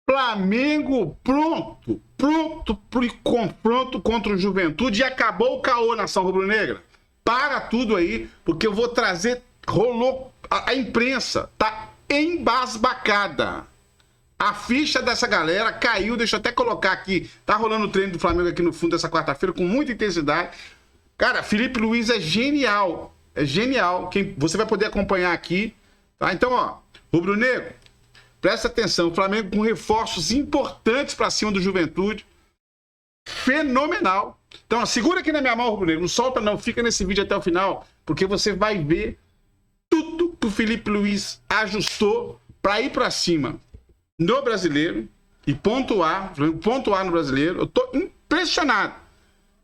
Flamengo pronto pro confronto contra o Juventude e acabou o caô, nação rubro-negra. Para tudo aí, porque eu vou trazer, rolou, a imprensa tá embasbacada. A ficha dessa galera caiu, deixa eu até colocar aqui, tá rolando o treino do Flamengo aqui no fundo dessa quarta-feira com muita intensidade. Cara, Felipe Luiz é genial, você vai poder acompanhar aqui, tá? Então, ó, rubro-negro, presta atenção, o Flamengo com reforços importantes para cima do Juventude. Fenomenal. Então, ó, segura aqui na minha mão, rubro-negro. Não solta não, fica nesse vídeo até o final, porque você vai ver tudo que o Felipe Luiz ajustou para ir para cima no Brasileiro e pontuar no Brasileiro. Eu tô impressionado.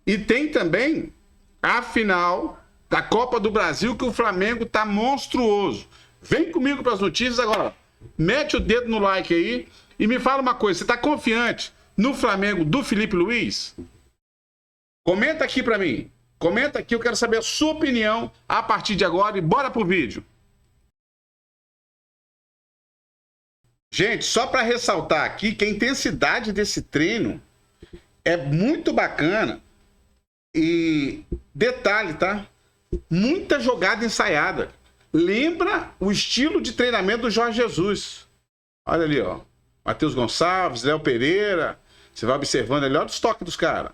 E tem também a final da Copa do Brasil, que o Flamengo tá monstruoso. Vem comigo para as notícias agora. Mete o dedo no like aí e me fala uma coisa, você tá confiante no Flamengo do Felipe Luiz? Comenta aqui para mim. Comenta aqui, eu quero saber a sua opinião a partir de agora e bora pro vídeo. Gente, só para ressaltar aqui que a intensidade desse treino é muito bacana e detalhe, tá? Muita jogada ensaiada. Lembra o estilo de treinamento do Jorge Jesus. Olha ali, ó. Matheus Gonçalves, Léo Pereira. Você vai observando ali, olha o estoque dos caras.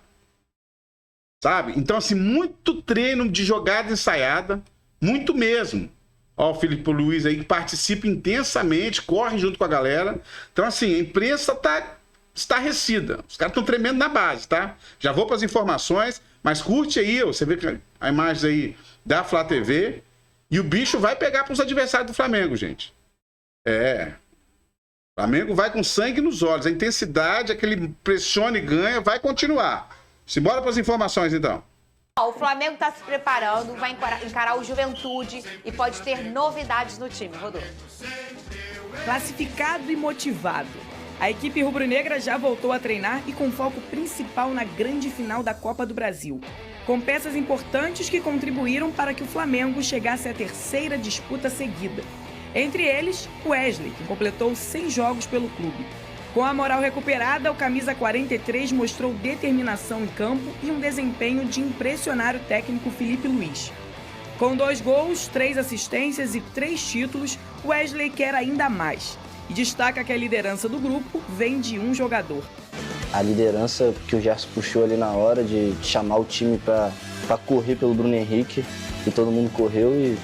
Sabe? Então, assim, muito treino de jogada ensaiada. Muito mesmo. Ó, o Felipe Luiz aí que participa intensamente, corre junto com a galera. Então, assim, a imprensa tá estarrecida. Os caras estão tremendo na base, tá? Já vou para as informações, mas curte aí, ó, você vê a imagem aí da Flá TV. E o bicho vai pegar para os adversários do Flamengo, gente. É. O Flamengo vai com sangue nos olhos. A intensidade, aquele pressiona e ganha, vai continuar. Simbora para as informações, então. O Flamengo está se preparando, vai encarar o Juventude e pode ter novidades no time, Rodolfo. Classificado e motivado, a equipe rubro-negra já voltou a treinar e com foco principal na grande final da Copa do Brasil, com peças importantes que contribuíram para que o Flamengo chegasse à terceira disputa seguida. Entre eles, Wesley, que completou 6 jogos pelo clube. Com a moral recuperada, o camisa 43 mostrou determinação em campo e um desempenho de impressionar o técnico Felipe Luiz. Com 2 gols, 3 assistências e 3 títulos, Wesley quer ainda mais. E destaca que a liderança do grupo vem de um jogador. A liderança que o Gerson puxou ali na hora de chamar o time para correr pelo Bruno Henrique, e todo mundo correu e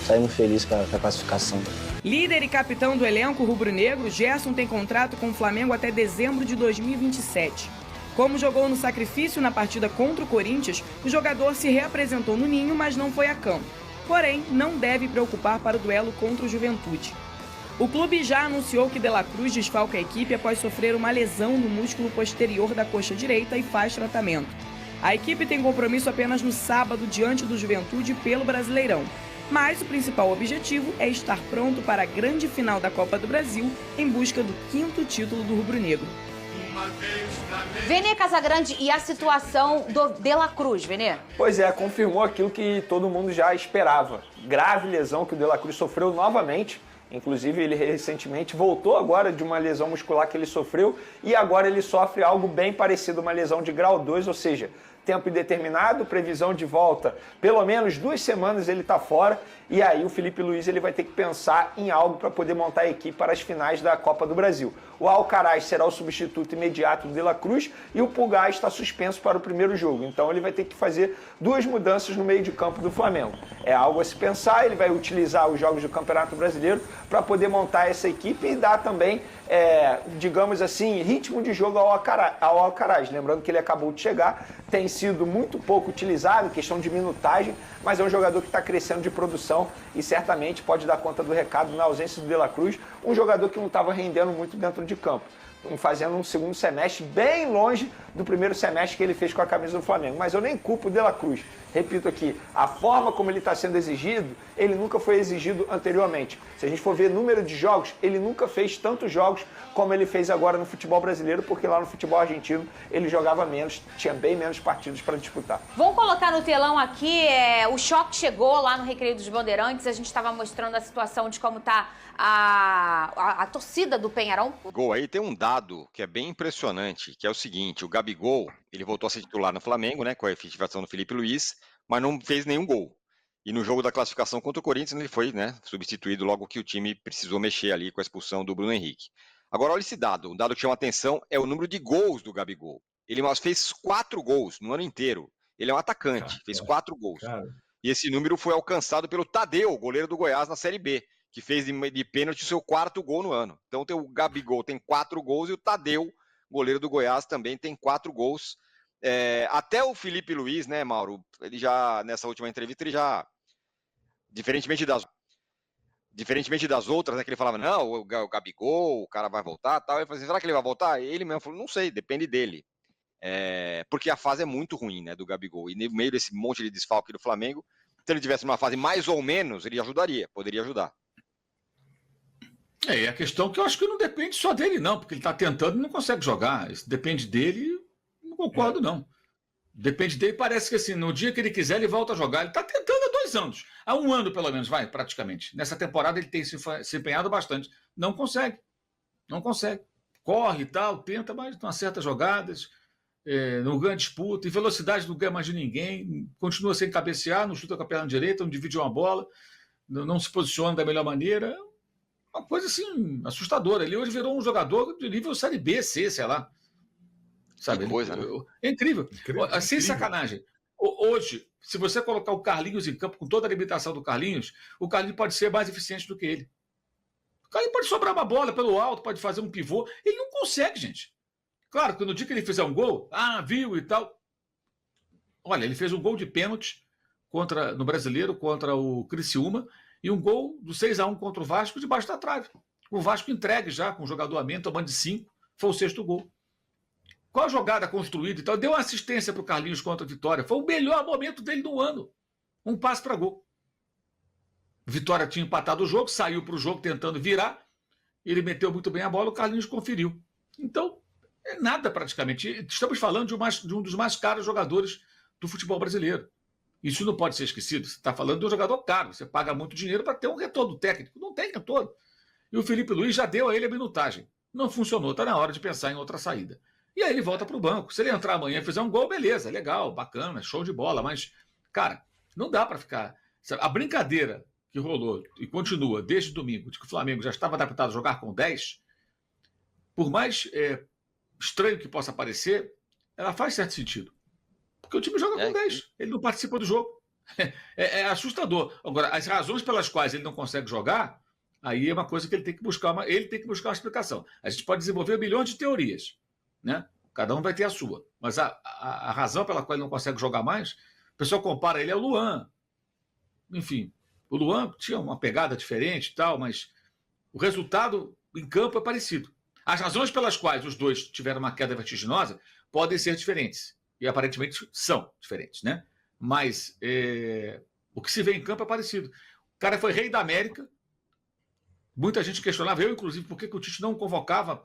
saímos felizes com a classificação. Líder e capitão do elenco rubro-negro, Gerson tem contrato com o Flamengo até dezembro de 2027. Como jogou no sacrifício na partida contra o Corinthians, o jogador se reapresentou no Ninho, mas não foi a campo. Porém, não deve preocupar para o duelo contra o Juventude. O clube já anunciou que De La Cruz desfalca a equipe após sofrer uma lesão no músculo posterior da coxa direita e faz tratamento. A equipe tem compromisso apenas no sábado diante do Juventude pelo Brasileirão. Mas o principal objetivo é estar pronto para a grande final da Copa do Brasil em busca do 5º título do rubro-negro. Vene Casagrande, e a situação do De La Cruz, Vene? Pois é, confirmou aquilo que todo mundo já esperava. Grave lesão que o De La Cruz sofreu novamente. Inclusive, ele recentemente voltou agora de uma lesão muscular que ele sofreu e agora ele sofre algo bem parecido, uma lesão de grau 2, ou seja, tempo indeterminado, previsão de volta, pelo menos 2 semanas ele está fora, e aí o Felipe Luiz ele vai ter que pensar em algo para poder montar a equipe para as finais da Copa do Brasil. O Alcaraz será o substituto imediato do De La Cruz e o Pulgar está suspenso para o primeiro jogo, então ele vai ter que fazer 2 mudanças no meio de campo do Flamengo. É algo a se pensar, ele vai utilizar os jogos do Campeonato Brasileiro para poder montar essa equipe e dar também, digamos assim, ritmo de jogo ao Alcaraz. Lembrando que ele acabou de chegar, tem sido muito pouco utilizado, questão de minutagem, mas é um jogador que está crescendo de produção e certamente pode dar conta do recado na ausência do De La Cruz, um jogador que não estava rendendo muito dentro de campo, fazendo um segundo semestre bem longe do primeiro semestre que ele fez com a camisa do Flamengo. Mas eu nem culpo o De La Cruz. Repito aqui, a forma como ele está sendo exigido, ele nunca foi exigido anteriormente. Se a gente for ver número de jogos, ele nunca fez tantos jogos como ele fez agora no futebol brasileiro, porque lá no futebol argentino ele jogava menos, tinha bem menos partidos para disputar. Vamos colocar no telão aqui, o choque chegou lá no Recreio dos Bandeirantes, a gente estava mostrando a situação de como está a torcida do Penharol. Gol aí, tem um dado dado que é bem impressionante, que é o seguinte: o Gabigol, ele voltou a ser titular no Flamengo, né, com a efetivação do Felipe Luiz, mas não fez nenhum gol. E no jogo da classificação contra o Corinthians, ele foi, né, substituído logo que o time precisou mexer ali com a expulsão do Bruno Henrique. Agora, olha esse dado. Um dado que chama atenção é o número de gols do Gabigol. Ele fez 4 gols no ano inteiro. Ele é um atacante, fez 4 gols. E esse número foi alcançado pelo Tadeu, goleiro do Goiás na Série B, que fez de pênalti o seu 4º gol no ano. Então o Gabigol tem 4 gols e o Tadeu, goleiro do Goiás, também tem 4 gols. Até o Felipe Luiz, né, Mauro, ele já, nessa última entrevista, ele já, diferentemente das outras, né, que ele falava, não, o Gabigol, o cara vai voltar, tal, ele falou assim, será que ele vai voltar? Ele mesmo falou, não sei, depende dele. Porque a fase é muito ruim, né, do Gabigol, e no meio desse monte de desfalque do Flamengo, se ele tivesse uma fase mais ou menos, ele ajudaria, poderia ajudar. E a questão que eu acho que não depende só dele, não, porque ele está tentando e não consegue jogar. Isso depende dele, não concordo, não. Depende dele, parece que assim, no dia que ele quiser, ele volta a jogar. Ele está tentando há 2 anos. Há 1 ano, pelo menos, praticamente. Nessa temporada ele tem se empenhado bastante. Não consegue. Não consegue. Corre e tal, tenta, mas não acerta jogadas, não ganha disputa, e velocidade não ganha mais de ninguém, continua sem cabecear, não chuta com a perna direita, não divide uma bola, não se posiciona da melhor maneira. Uma coisa assim, assustadora. Ele hoje virou um jogador de nível Série B, C, sei lá. Sabe? Que coisa, né? É incrível. Sem sacanagem. Hoje, se você colocar o Carlinhos em campo com toda a limitação do Carlinhos, o Carlinhos pode ser mais eficiente do que ele. O Carlinhos pode sobrar uma bola pelo alto, pode fazer um pivô. Ele não consegue, gente. Claro que no dia que ele fizer um gol, viu e tal. Olha, ele fez um gol de pênalti no Brasileiro contra o Criciúma, e um gol do 6-1 contra o Vasco debaixo da trave. O Vasco entregue já com o jogador a menos, tomando de 5, foi o 6º gol. Qual a jogada construída e tal? Deu uma assistência para o Carlinhos contra a Vitória. Foi o melhor momento dele no ano. Um passe para gol. Vitória tinha empatado o jogo, saiu para o jogo tentando virar, ele meteu muito bem a bola, o Carlinhos conferiu. Então, é nada praticamente. Estamos falando de um dos mais caros jogadores do futebol brasileiro. Isso não pode ser esquecido. Você está falando de um jogador caro. Você paga muito dinheiro para ter um retorno técnico. Não tem retorno. E o Felipe Luiz já deu a ele a minutagem. Não funcionou. Está na hora de pensar em outra saída. E aí ele volta para o banco. Se ele entrar amanhã e fizer um gol, beleza, legal, bacana, show de bola. Mas, cara, não dá para ficar... A brincadeira que rolou e continua desde domingo, de que o Flamengo já estava adaptado a jogar com 10, por mais estranho que possa parecer, ela faz certo sentido. Porque o time joga com 10, ele não participa do jogo. É assustador. Agora, as razões pelas quais ele não consegue jogar, aí é uma coisa que ele tem que buscar uma explicação. A gente pode desenvolver milhões de teorias, né? Cada um vai ter a sua. Mas a razão pela qual ele não consegue jogar mais, o pessoal compara ele ao Luan. Enfim, o Luan tinha uma pegada diferente e tal, mas o resultado em campo é parecido. As razões pelas quais os dois tiveram uma queda vertiginosa podem ser diferentes. E aparentemente são diferentes, né? Mas o que se vê em campo é parecido. O cara foi rei da América. Muita gente questionava, eu inclusive, por que o Tite não convocava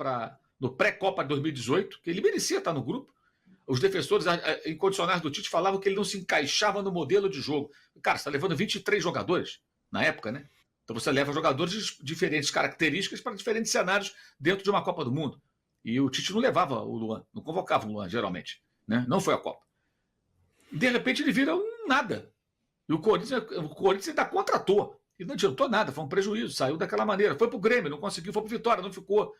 no pré-Copa de 2018, que ele merecia estar no grupo. Os defensores incondicionais do Tite falavam que ele não se encaixava no modelo de jogo. Cara, você está levando 23 jogadores na época, né? Então você leva jogadores de diferentes características para diferentes cenários dentro de uma Copa do Mundo. E o Tite não levava o Luan, não convocava o Luan, geralmente. Né? Não foi a Copa. De repente ele vira um nada. E o Corinthians ainda contratou. E não adiantou nada, foi um prejuízo, saiu daquela maneira. Foi para o Grêmio, não conseguiu, foi para o Vitória, não ficou.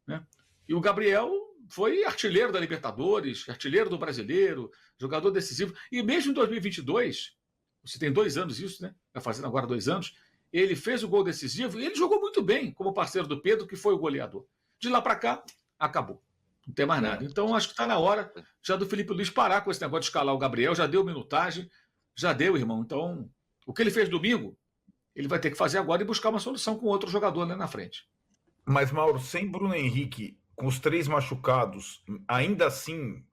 Né? E o Gabriel foi artilheiro da Libertadores, artilheiro do Brasileiro, jogador decisivo. E mesmo em 2022, você tem 2 anos isso, né? Vai fazendo agora 2 anos, ele fez o gol decisivo e ele jogou muito bem como parceiro do Pedro, que foi o goleador. De lá para cá, acabou. Não tem mais nada. Então, acho que está na hora já do Felipe Luiz parar com esse negócio de escalar o Gabriel. Já deu minutagem, já deu, irmão. Então, o que ele fez domingo, ele vai ter que fazer agora e buscar uma solução com outro jogador lá na frente. Mas, Mauro, sem Bruno Henrique, com os 3 machucados, ainda assim,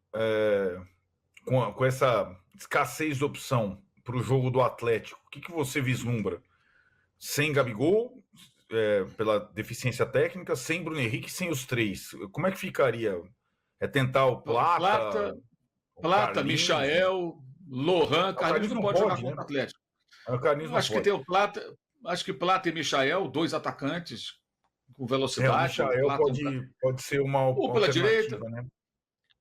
com essa escassez de opção para o jogo do Atlético, o que você vislumbra? Sem Gabigol, pela deficiência técnica, sem Bruno Henrique, sem os 3. Como é que ficaria? É tentar o Plata, Michael, Lohan. Carlinhos não pode jogar contra o Atlético. O Carlinhos não acho pode. Que tem o Plata, acho que Plata e Michael, 2 atacantes, com velocidade. O Michael pode ser uma ou pela direita, né?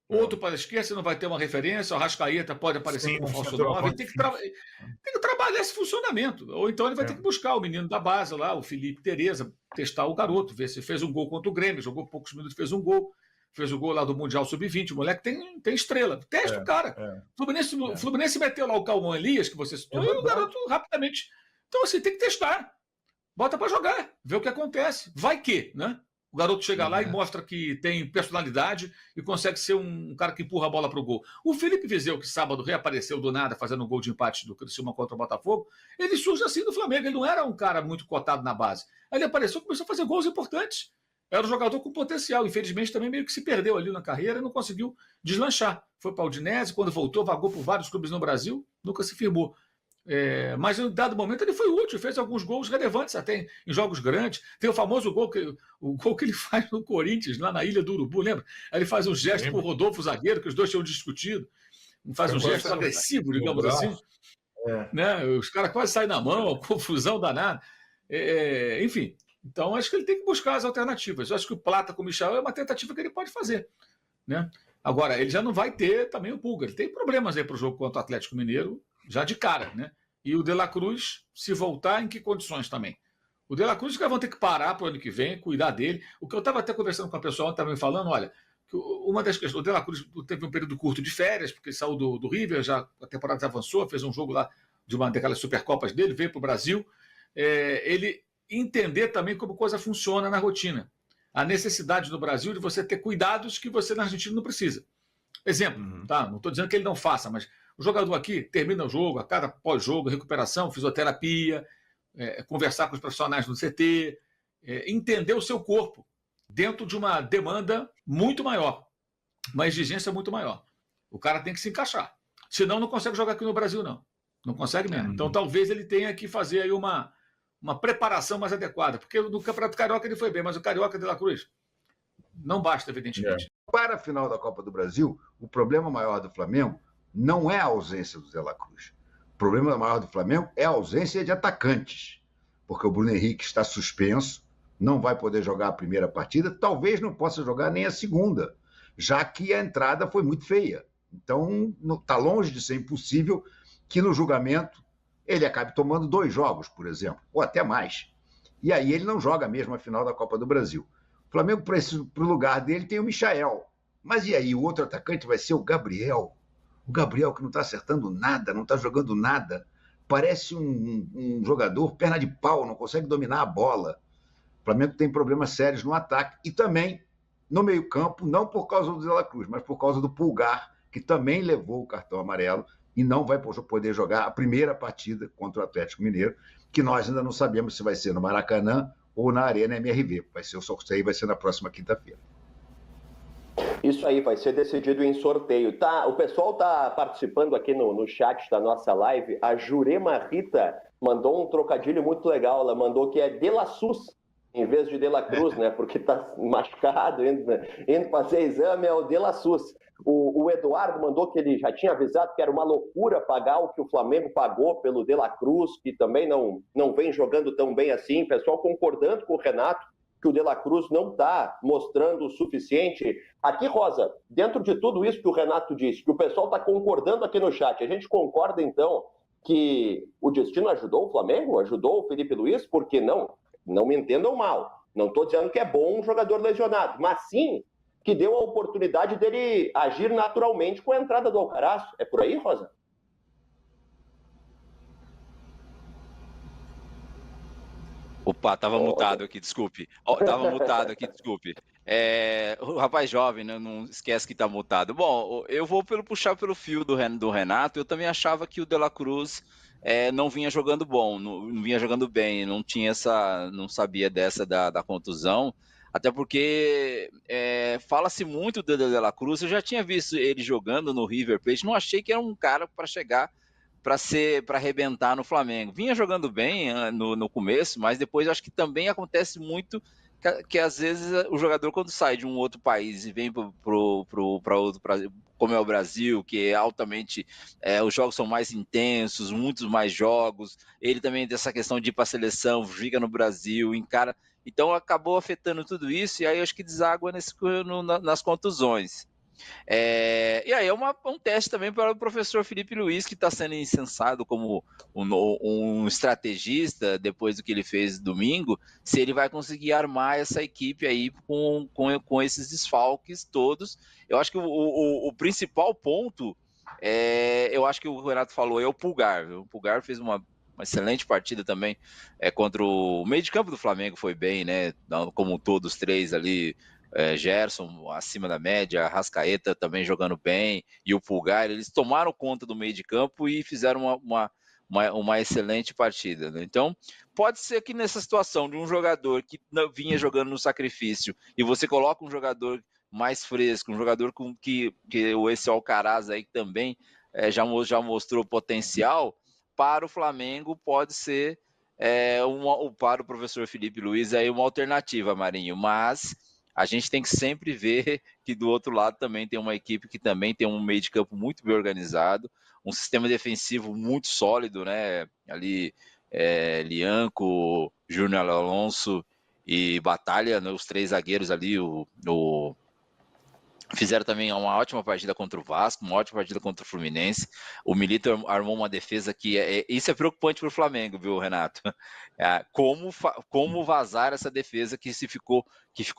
outro para a esquerda, você não vai ter uma referência, o Arrascaeta pode aparecer como falso 9, ele tem que trabalhar esse funcionamento. Ou então ele vai ter que buscar o menino da base lá, o Felipe Tereza, testar o garoto, ver se fez um gol contra o Grêmio, jogou poucos minutos, fez um gol, fez o gol lá do Mundial Sub-20, o moleque tem estrela, testa o cara. O Fluminense meteu lá o Calmon Elias, que você citou, e o garoto rapidamente. Então, assim, tem que testar. Bota para jogar, ver o que acontece. Vai que, né? O garoto chega lá e mostra que tem personalidade e consegue ser um cara que empurra a bola para o gol. O Felipe Viseu, que sábado reapareceu do nada fazendo um gol de empate do Criciúma contra o Botafogo, ele surge assim no Flamengo. Ele não era um cara muito cotado na base. Aí ele apareceu e começou a fazer gols importantes. Era um jogador com potencial. Infelizmente, também meio que se perdeu ali na carreira e não conseguiu deslanchar. Foi para o Udinese, quando voltou, vagou por vários clubes no Brasil, nunca se firmou. Mas em dado momento ele foi útil, fez alguns gols relevantes até em jogos grandes. Tem o famoso gol que ele faz no Corinthians, lá na Ilha do Urubu, lembra? Aí ele faz um gesto para o Rodolfo, zagueiro, que os dois tinham discutido. Faz um gesto agressivo, digamos assim. Né? Os caras quase saem na mão, confusão danada. Enfim, então acho que ele tem que buscar as alternativas. Eu acho que o Plata com o Michel é uma tentativa que ele pode fazer. Né? Agora, ele já não vai ter também o Pulga. Ele tem problemas aí para o jogo contra o Atlético Mineiro, já de cara, né? E o De La Cruz, se voltar, em que condições também? O De La Cruz, os caras vão ter que parar para o ano que vem, cuidar dele. O que eu estava até conversando com a pessoa, estava me falando, olha, que uma das questões, o De La Cruz teve um período curto de férias, porque saiu do River, a temporada já avançou, fez um jogo lá de uma daquelas Supercopas dele, veio para o Brasil. Ele entender também como a coisa funciona na rotina. A necessidade no Brasil de você ter cuidados que você na Argentina não precisa. Exemplo, tá? Não estou dizendo que ele não faça, mas o jogador aqui termina o jogo, a cada pós-jogo, recuperação, fisioterapia, conversar com os profissionais do CT, entender o seu corpo dentro de uma demanda muito maior, uma exigência muito maior. O cara tem que se encaixar. Senão não consegue jogar aqui no Brasil, não. Não consegue mesmo. Então talvez ele tenha que fazer aí uma preparação mais adequada, porque no Campeonato Carioca ele foi bem, mas o Carioca de La Cruz não basta, evidentemente. Para a final da Copa do Brasil, o problema maior do Flamengo não é a ausência do De La Cruz. O problema maior do Flamengo é a ausência de atacantes, porque o Bruno Henrique está suspenso, não vai poder jogar a primeira partida, talvez não possa jogar nem a segunda, já que a entrada foi muito feia. Então, está longe de ser impossível que no julgamento ele acabe tomando 2 jogos, por exemplo, ou até mais. E aí ele não joga mesmo a final da Copa do Brasil. O Flamengo, para o lugar dele, tem o Michael. Mas e aí, o outro atacante vai ser o Gabriel. O Gabriel que não está acertando nada, não está jogando nada. Parece um jogador perna de pau, não consegue dominar a bola. O Flamengo tem problemas sérios no ataque. E também no meio-campo, não por causa do De La Cruz, mas por causa do Pulgar, que também levou o cartão amarelo e não vai poder jogar a primeira partida contra o Atlético Mineiro, que nós ainda não sabemos se vai ser no Maracanã ou na Arena MRV. Vai ser o sorteio, vai ser na próxima quinta-feira. Isso aí, vai ser decidido em sorteio. Tá, o pessoal está participando aqui no chat da nossa live. A Jurema Rita mandou um trocadilho muito legal. Ela mandou que é De La Sus, em vez de De La Cruz, né? Porque está machucado, indo fazer exame, é o De La Sus. O Eduardo mandou que ele já tinha avisado que era uma loucura pagar o que o Flamengo pagou pelo De La Cruz, que também não vem jogando tão bem assim. Pessoal concordando com o Renato que o De La Cruz não está mostrando o suficiente. Aqui, Rosa, dentro de tudo isso que o Renato disse, que o pessoal está concordando aqui no chat, a gente concorda, então, que o destino ajudou o Flamengo? Ajudou o Felipe Luiz? Porque não me entendam mal. Não estou dizendo que é bom um jogador lesionado, mas sim que deu a oportunidade dele agir naturalmente com a entrada do Alcaraz. É por aí, Rosa? Opa, tava mutado aqui, desculpe. Tava mutado aqui, desculpe. O rapaz jovem, né, não esquece que tá mutado. Bom, eu vou puxar pelo fio do Renato. Eu também achava que o De La Cruz não vinha jogando não vinha jogando bem, não sabia dessa da contusão. Até porque fala-se muito do De La Cruz. Eu já tinha visto ele jogando no River Plate, não achei que era um cara para chegar para arrebentar no Flamengo. Vinha jogando bem no começo, mas depois eu acho que também acontece muito que às vezes o jogador, quando sai de um outro país e vem para outro, como é o Brasil, que é altamente, os jogos são mais intensos, muitos mais jogos. Ele também tem essa questão de ir para a seleção, fica no Brasil, encara. Então acabou afetando tudo isso, e aí eu acho que deságua nas contusões. E aí é um teste também para o professor Felipe Luiz, que está sendo incensado como um estrategista depois do que ele fez domingo, se ele vai conseguir armar essa equipe aí com esses desfalques todos. Eu acho que o principal ponto, eu acho que o Renato falou, é o Pulgar. Viu? O Pulgar fez uma excelente partida também contra o meio de campo do Flamengo, foi bem, né? Como todos três ali, Gerson acima da média, Arrascaeta também jogando bem, e o Pulgar, eles tomaram conta do meio de campo e fizeram uma excelente partida, né? Então, pode ser que nessa situação de um jogador que vinha jogando no sacrifício, e você coloca um jogador mais fresco, um jogador que esse Alcaraz aí também já mostrou potencial, para o Flamengo pode ser para o professor Felipe Luiz aí uma alternativa, Marinho, mas a gente tem que sempre ver que do outro lado também tem uma equipe que também tem um meio de campo muito bem organizado, um sistema defensivo muito sólido, né? Ali, Lianco, Júnior Alonso e Batalha, né? Os três zagueiros ali, fizeram também uma ótima partida contra o Vasco, uma ótima partida contra o Fluminense. O Milito armou uma defesa que isso é preocupante para o Flamengo, viu, Renato? Como vazar essa defesa que ficou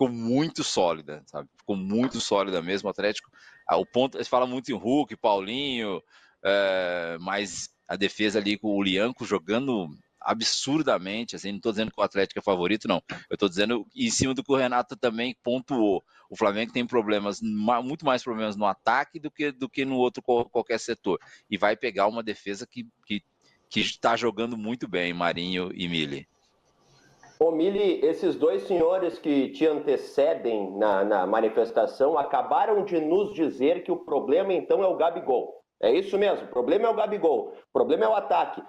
muito sólida, sabe? Ficou muito sólida mesmo. O Atlético, o ponto, se fala muito em Hulk, Paulinho, mas a defesa ali com o Lianco jogando absurdamente, assim, não estou dizendo que o Atlético é favorito, não. Eu estou dizendo em cima do que o Renato também pontuou. O Flamengo tem muito mais problemas no ataque do que no outro qualquer setor. E vai pegar uma defesa que está jogando muito bem, Marinho e Mili. Ô Mili, esses dois senhores que te antecedem na manifestação acabaram de nos dizer que o problema então é o Gabigol. É isso mesmo, o problema é o Gabigol, o problema é o ataque.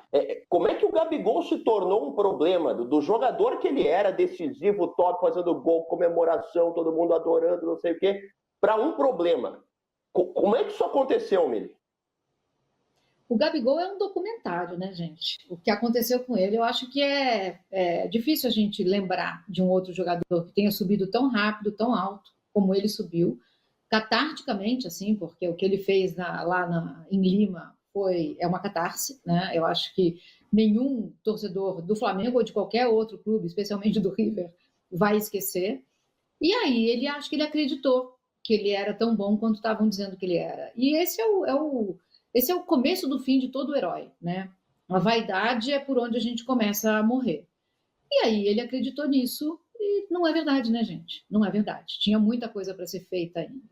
Como é que o Gabigol se tornou um problema do jogador que ele era, decisivo, top, fazendo gol, comemoração, todo mundo adorando, não sei o quê, para um problema? Como é que isso aconteceu, Mili? O Gabigol é um documentário, né, gente? O que aconteceu com ele, eu acho que é difícil a gente lembrar de um outro jogador que tenha subido tão rápido, tão alto, como ele subiu, catarticamente, assim, porque o que ele fez em Lima é uma catarse, né? Eu acho que nenhum torcedor do Flamengo ou de qualquer outro clube, especialmente do River, vai esquecer. E aí, acho que ele acreditou que ele era tão bom quanto estavam dizendo que ele era. E esse é o começo do fim de todo herói, né? A vaidade é por onde a gente começa a morrer. E aí ele acreditou nisso e não é verdade, né, gente? Não é verdade. Tinha muita coisa para ser feita ainda.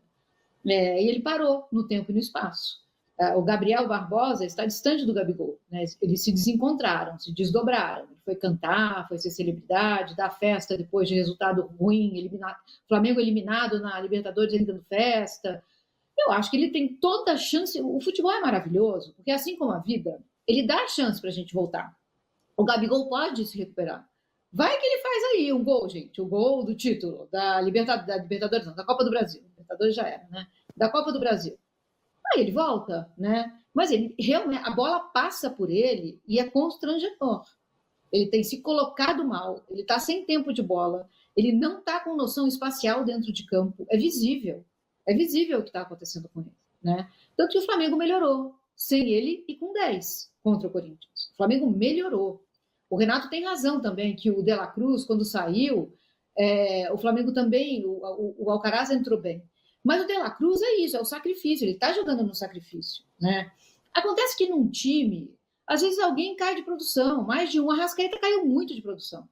E ele parou no tempo e no espaço. O Gabriel Barbosa está distante do Gabigol, né? Eles se desencontraram, se desdobraram. Ele foi cantar, foi ser celebridade, dar festa depois de resultado ruim, Flamengo eliminado na Libertadores, ele dando festa. Eu acho que ele tem toda a chance. O futebol é maravilhoso, porque assim como a vida, ele dá a chance para a gente voltar. O Gabigol pode se recuperar. Vai que ele faz aí um gol, gente, o gol do título da Libertadores, não, da Copa do Brasil. Libertadores já era, né? Da Copa do Brasil. Aí ele volta, né? Mas ele realmente, a bola passa por ele e é constrangedor. Ele tem se colocado mal, ele está sem tempo de bola, ele não está com noção espacial dentro de campo, é visível o que está acontecendo com ele, né? Tanto que o Flamengo melhorou, sem ele e com 10 contra o Corinthians. O Flamengo melhorou. O Renato tem razão também, que o De La Cruz, quando saiu, o Flamengo também, o Alcaraz entrou bem. Mas o De La Cruz é isso, é o sacrifício, ele está jogando no sacrifício, né? Acontece que num time, às vezes alguém cai de produção, mais de um. Arrascaeta caiu muito de produção.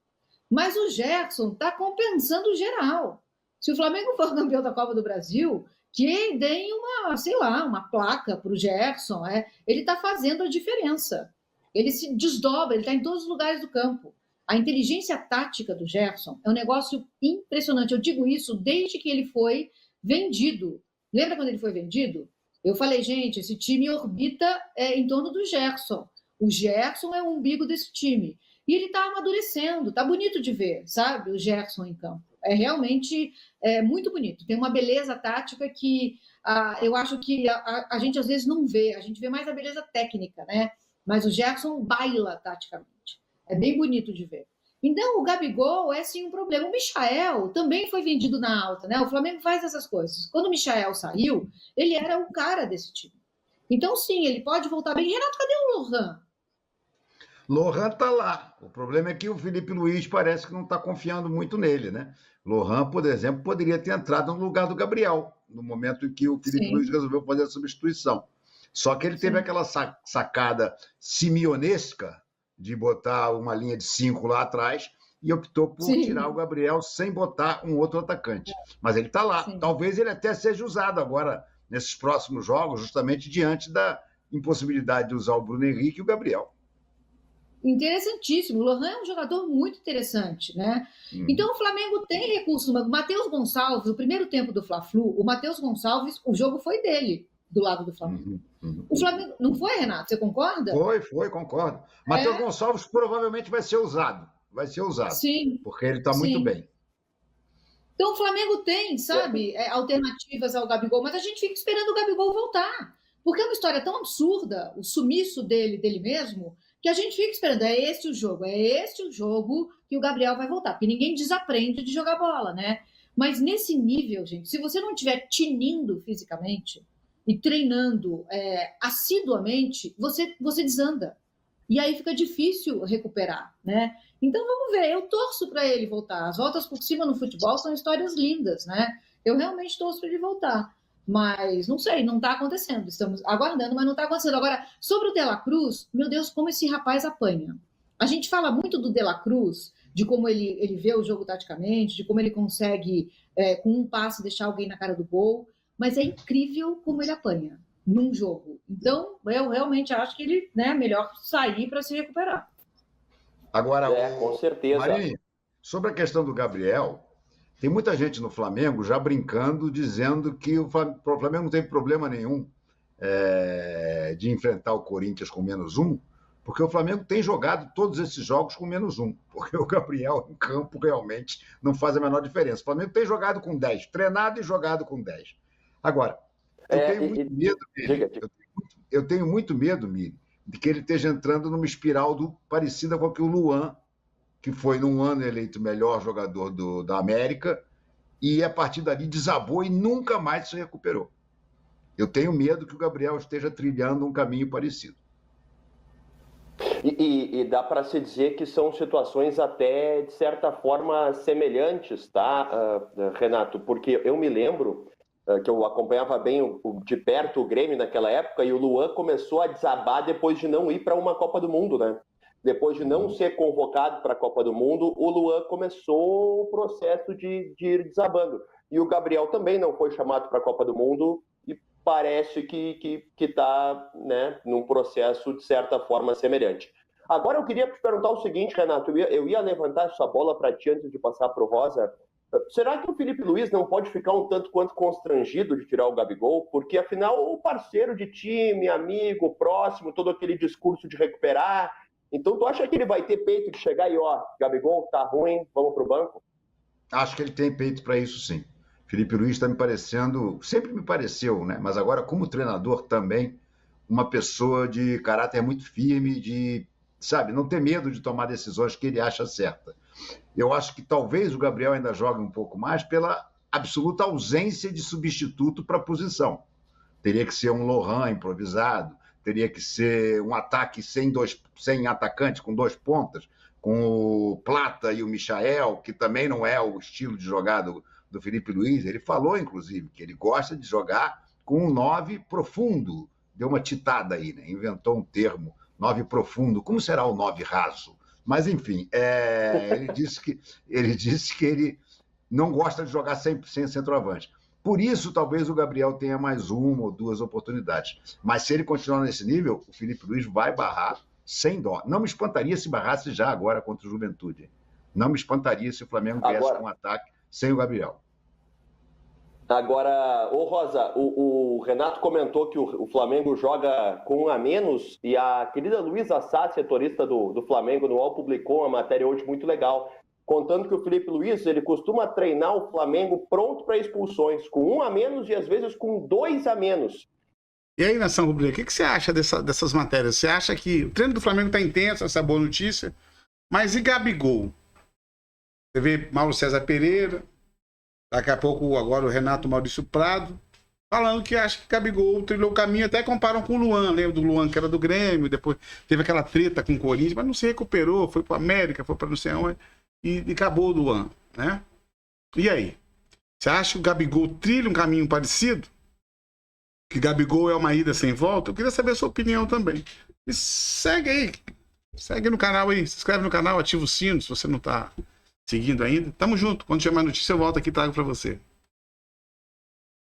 Mas o Gerson está compensando geral. Se o Flamengo for campeão da Copa do Brasil, que deem uma placa para o Gerson, ele está fazendo a diferença. Ele se desdobra, ele está em todos os lugares do campo. A inteligência tática do Gerson é um negócio impressionante. Eu digo isso desde que ele foi vendido. Lembra quando ele foi vendido? Eu falei, gente, esse time orbita em torno do Gerson. O Gerson é o umbigo desse time. E ele está amadurecendo, está bonito de ver, sabe? O Gerson em campo. É realmente muito bonito. Tem uma beleza tática que eu acho que a gente às vezes não vê. A gente vê mais a beleza técnica, né? Mas o Gerson baila taticamente. É bem bonito de ver. Então, o Gabigol é sim um problema. O Michael também foi vendido na alta, né? O Flamengo faz essas coisas. Quando o Michael saiu, ele era o cara desse time. Então, sim, ele pode voltar bem. Renato, cadê o Lohan? Lohan tá lá. O problema é que o Felipe Luiz parece que não está confiando muito nele, né? Lohan, por exemplo, poderia ter entrado no lugar do Gabriel, no momento em que o Felipe Luiz resolveu fazer a substituição. Só que ele teve aquela sacada simeonesca de botar uma linha de 5 lá atrás e optou por tirar o Gabriel sem botar um outro atacante. Mas ele está lá. Talvez ele até seja usado agora nesses próximos jogos, justamente diante da impossibilidade de usar o Bruno Henrique e o Gabriel. Interessantíssimo. O Lohan é um jogador muito interessante, né? Então o Flamengo tem recursos. O Matheus Gonçalves, o primeiro tempo do Fla-Flu, o Matheus Gonçalves, o jogo foi dele, do lado do Flamengo. O Flamengo não foi, Renato? Você concorda? Foi, concordo. Matheus Gonçalves provavelmente vai ser usado. Sim. Porque ele está muito bem. Então o Flamengo tem, sabe, alternativas ao Gabigol, mas a gente fica esperando o Gabigol voltar. Porque é uma história tão absurda, o sumiço dele mesmo, que a gente fica esperando. É este o jogo que o Gabriel vai voltar. Porque ninguém desaprende de jogar bola, né? Mas nesse nível, gente, se você não estiver tinindo fisicamente e treinando assiduamente, você desanda. E aí fica difícil recuperar, né? Então vamos ver, eu torço para ele voltar. As voltas por cima no futebol são histórias lindas, né? Eu realmente torço para ele voltar. Mas não sei, não está acontecendo. Estamos aguardando, mas não está acontecendo. Agora, sobre o De La Cruz, meu Deus, como esse rapaz apanha. A gente fala muito do De La Cruz, de como ele vê o jogo taticamente, de como ele consegue, com um passe, deixar alguém na cara do gol. Mas é incrível como ele apanha num jogo. Então, eu realmente acho que ele é melhor sair para se recuperar. Agora, com certeza. Marinho, sobre a questão do Gabriel, tem muita gente no Flamengo já brincando, dizendo que o Flamengo não teve problema nenhum de enfrentar o Corinthians com -1, porque o Flamengo tem jogado todos esses jogos com -1, porque o Gabriel em campo realmente não faz a menor diferença. O Flamengo tem jogado com 10, treinado e jogado com 10. Agora, eu tenho muito medo, Miri, de que ele esteja entrando numa espiral parecida com a que o Luan, que foi num ano eleito melhor jogador da América, e a partir dali desabou e nunca mais se recuperou. Eu tenho medo que o Gabriel esteja trilhando um caminho parecido. E dá para se dizer que são situações até, de certa forma, semelhantes, tá, Renato? Porque eu me lembro que eu acompanhava bem de perto o Grêmio naquela época, e o Luan começou a desabar depois de não ir para uma Copa do Mundo, né? Depois de não ser convocado para a Copa do Mundo, o Luan começou o processo de ir desabando. E o Gabriel também não foi chamado para a Copa do Mundo e parece que está, né, num processo, de certa forma, semelhante. Agora eu queria te perguntar o seguinte, Renato, eu ia levantar essa bola para ti antes de passar para o Rosa. Será que o Felipe Luiz não pode ficar um tanto quanto constrangido de tirar o Gabigol? Porque, afinal, o parceiro de time, amigo, próximo, todo aquele discurso de recuperar. Então, tu acha que ele vai ter peito de chegar e, Gabigol, tá ruim, vamos pro banco? Acho que ele tem peito para isso, sim. Felipe Luiz está me parecendo, sempre me pareceu, né? Mas agora, como treinador também, uma pessoa de caráter muito firme, de, sabe, não ter medo de tomar decisões que ele acha certa. Eu acho que talvez o Gabriel ainda jogue um pouco mais pela absoluta ausência de substituto para a posição. Teria que ser um Lohan improvisado, teria que ser um ataque sem atacante, com 2 pontas, com o Plata e o Michael, que também não é o estilo de jogar do Felipe Luiz. Ele falou, inclusive, que ele gosta de jogar com um 9 profundo. Deu uma titada aí, né? Inventou um termo, 9 profundo. Como será o 9 raso? Mas, enfim, ele disse que ele não gosta de jogar sem centroavante. Por isso, talvez o Gabriel tenha mais 1 ou 2 oportunidades. Mas se ele continuar nesse nível, o Felipe Luiz vai barrar sem dó. Não me espantaria se barrasse já agora contra o Juventude. Não me espantaria se o Flamengo viesse com um ataque sem o Gabriel. Agora, Rosa, o Renato comentou que o Flamengo joga com 1 a menos, e a querida Luísa Sá, setorista do Flamengo no UOL, publicou uma matéria hoje muito legal. contando que o Felipe Luiz ele costuma treinar o Flamengo pronto para expulsões, com 1 a menos e às vezes com 2 a menos. E aí, Nação Rubro-Negro, o que você acha dessas matérias? Você acha que o treino do Flamengo está intenso, essa boa notícia, mas e Gabigol? Você vê Mauro César Pereira, daqui a pouco agora o Renato Maurício Prado, falando que acha que Gabigol trilhou o caminho, até comparam com o Luan, lembra do Luan que era do Grêmio, depois teve aquela treta com o Corinthians, mas não se recuperou, foi para o América, foi para não sei onde, e acabou o Luan, né? E aí? Você acha que o Gabigol trilha um caminho parecido? Que Gabigol é uma ida sem volta? Eu queria saber a sua opinião também. E segue aí, segue no canal aí, se inscreve no canal, ativa o sino se você não está seguindo ainda. Tamo junto, quando tiver mais notícia eu volto aqui e trago para você.